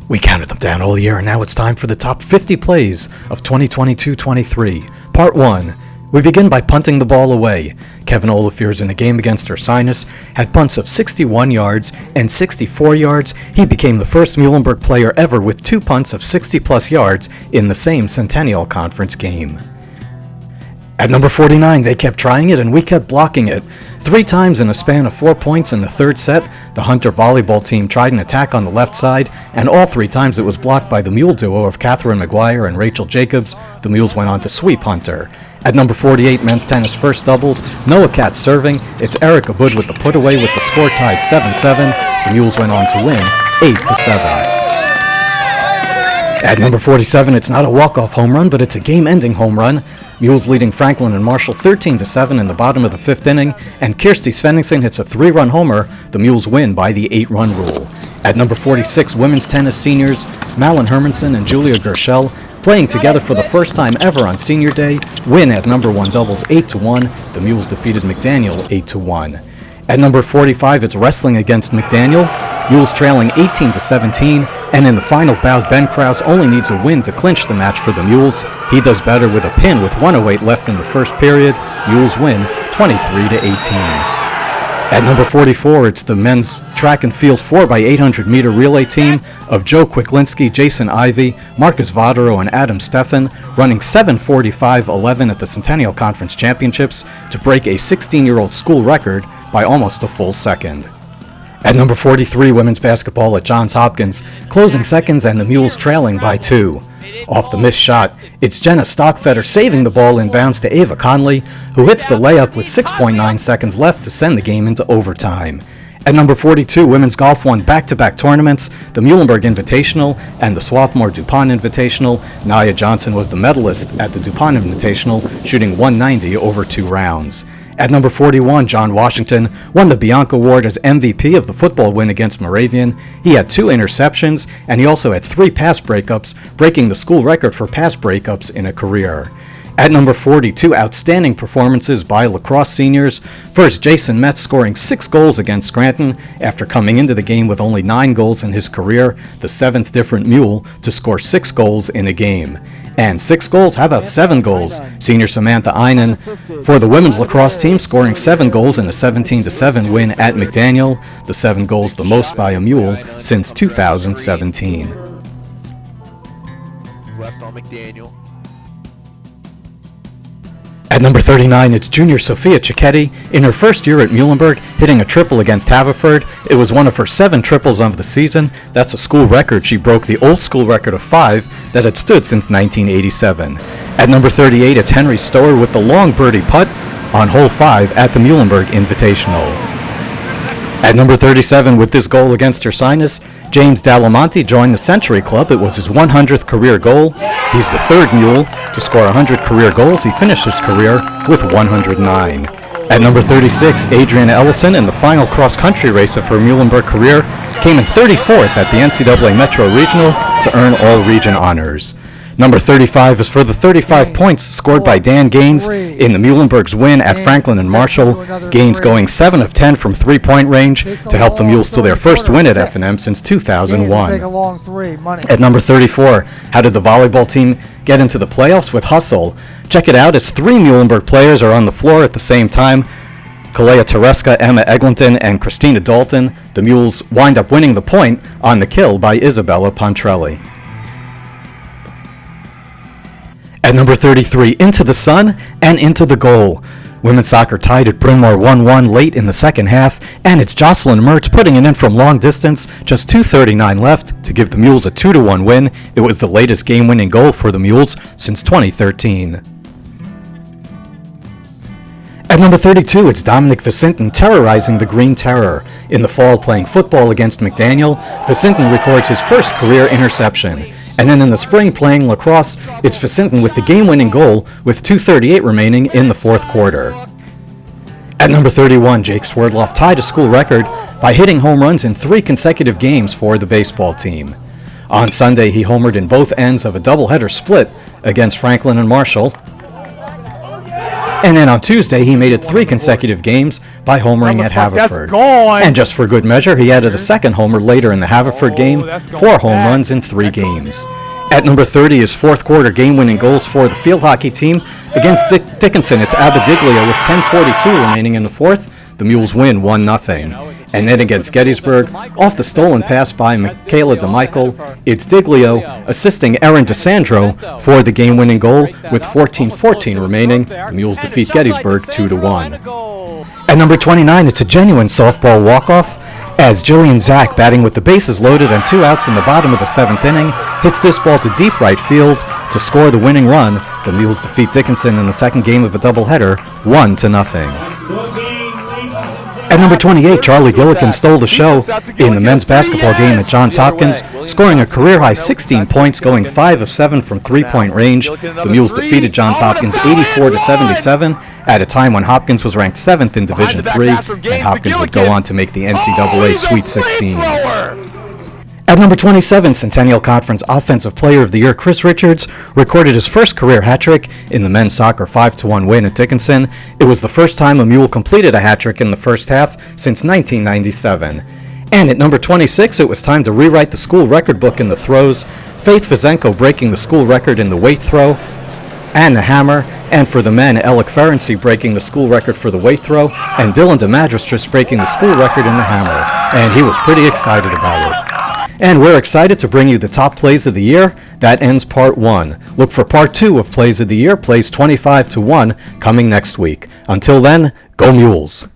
We counted them down all year, and now it's time for the top 50 plays of 2022-23. Part 1. We begin by punting the ball away. Kevin Olafier's in a game against Ursinus had punts of 61 yards and 64 yards. He became the first Muhlenberg player ever with 2 punts of 60-plus yards in the same Centennial Conference game. At number 49, they kept trying it and we kept blocking it. 3 times in a span of 4 points in the third set, the Hunter volleyball team tried an attack on the left side, and all 3 times it was blocked by the Mule duo of Catherine McGuire and Rachel Jacobs. The Mules went on to sweep Hunter. At number 48, men's tennis first doubles, Noah Katz serving. It's Eric Abud with the put away with the score tied 7-7. The Mules went on to win 8-7. At number 47, it's not a walk-off home run, but it's a game-ending home run. Mules leading Franklin and Marshall 13-7 in the bottom of the 5th inning, and Kirsty Svenningsson hits a 3-run homer. The Mules win by the 8-run rule. At number 46, women's tennis seniors Malin Hermanson and Julia Gershell, playing together for the first time ever on senior day, win at number 1 doubles 8-1. The Mules defeated McDaniel 8-1. At number 45, it's wrestling against McDaniel. Mules trailing 18-17, and in the final bout, Ben Krause only needs a win to clinch the match for the Mules. He does better with a pin with 1:08 left in the first period. Mules win 23-18. At number 44, it's the men's track and field 4x800 meter relay team of Joe Kwiklinski, Jason Ivey, Marcus Vodero, and Adam Steffen, running 7:45.11 at the Centennial Conference Championships to break a 16-year-old school record by almost a full second. At number 43, women's basketball at Johns Hopkins, closing seconds and the Mules trailing by 2. Off the missed shot, it's Jenna Stockfetter saving the ball inbounds to Ava Conley, who hits the layup with 6.9 seconds left to send the game into overtime. At number 42, women's golf won back-to-back tournaments, the Muhlenberg Invitational and the Swarthmore DuPont Invitational. Nia Johnson was the medalist at the DuPont Invitational, shooting 190 over 2 rounds. At number 41, John Washington won the Bianca Award as MVP of the football win against Moravian. He had 2 interceptions, and he also had 3 pass breakups, breaking the school record for pass breakups in a career. At number 42, outstanding performances by lacrosse seniors. First, Jason Metz scoring 6 goals against Scranton after coming into the game with only 9 goals in his career, the 7th different Mule to score 6 goals in a game. And 6 goals, how about 7 goals? Senior Samantha Einen for the women's lacrosse team, scoring 7 goals in a 17-7 win at McDaniel, the 7 goals the most by a Mule since 2017. Left on McDaniel. At number 39, it's junior Sophia Cicchetti. In her first year at Muhlenberg, hitting a triple against Haverford. It was one of her 7 triples of the season. That's a school record. She broke the old school record of 5 that had stood since 1987. At number 38, it's Henry Stower with the long birdie putt on hole 5 at the Muhlenberg Invitational. At number 37, with this goal against Ursinus, James Dalamonte joined the Century Club. It was his 100th career goal. He's the 3rd Mule to score 100 career goals. He finished his career with 109. At number 36, Adriana Ellison, in the final cross-country race of her Muhlenberg career, came in 34th at the NCAA Metro Regional to earn all-region honors. Number 35 is for the 35 points scored by Dan Gaines in the Muhlenberg's win at Franklin and Marshall. Gaines going 7 of 10 from 3-point range to help the Mules to their first win at F&M since 2001. At number 34, how did the volleyball team get into the playoffs? With hustle. Check it out, as 3 Muhlenberg players are on the floor at the same time. Kalea Tereska, Emma Eglinton, and Christina Dalton. The Mules wind up winning the point on the kill by Isabella Pontrelli. At number 33, into the sun and into the goal. Women's soccer tied at Bryn Mawr 1-1 late in the second half, and it's Jocelyn Mertz putting it in from long distance, just 2:39 left to give the Mules a 2-1 win. It was the latest game-winning goal for the Mules since 2013. At number 32, it's Dominic Vicinton terrorizing the Green Terror. In the fall, playing football against McDaniel, Vicinton records his first career interception. And then in the spring, playing lacrosse, it's Vicinton with the game-winning goal with 2:38 remaining in the 4th quarter. At number 31, Jake Swerdloff tied a school record by hitting home runs in 3 consecutive games for the baseball team. On Sunday, he homered in both ends of a doubleheader split against Franklin and Marshall. And then on Tuesday, he made it 3 consecutive games by homering at Haverford. And just for good measure, he added a second homer later in the Haverford game, 4 home runs in 3 games. At number 30 is fourth quarter game-winning goals for the field hockey team. Against Dickinson, it's Abadiglio with 10:42 remaining in the fourth. The Mules win 1-0. And then against Gettysburg, off the stolen pass by Michaela DeMichael, it's Diglio assisting Erin DeSandro for the game-winning goal with 14:14 remaining. The Mules defeat Gettysburg 2-1. At number 29, it's a genuine softball walk-off as Jillian Zach, batting with the bases loaded and 2 outs in the bottom of the 7th inning, hits this ball to deep right field to score the winning run. The Mules defeat Dickinson in the second game of a doubleheader, 1-0. At number 28, Charlie Gillikin stole the show in the men's basketball game at Johns Hopkins, scoring a career-high 16 points, going 5 of 7 from three-point range. The Mules defeated Johns Hopkins 84-77 at a time when Hopkins was ranked 7th in Division III, and Hopkins would go on to make the NCAA Sweet 16. At number 27, Centennial Conference Offensive Player of the Year Chris Richards recorded his first career hat-trick in the men's soccer 5-1 win at Dickinson. It was the first time a Mule completed a hat-trick in the first half since 1997. And at number 26, it was time to rewrite the school record book in the throws. Faith Vizenko breaking the school record in the weight throw and the hammer, and for the men, Alec Ferenczi breaking the school record for the weight throw, and Dylan DeMagistris breaking the school record in the hammer. And he was pretty excited about it. And we're excited to bring you the top plays of the year. That ends part 1. Look for part 2 of Plays of the Year, plays 25-1, coming next week. Until then, go Mules!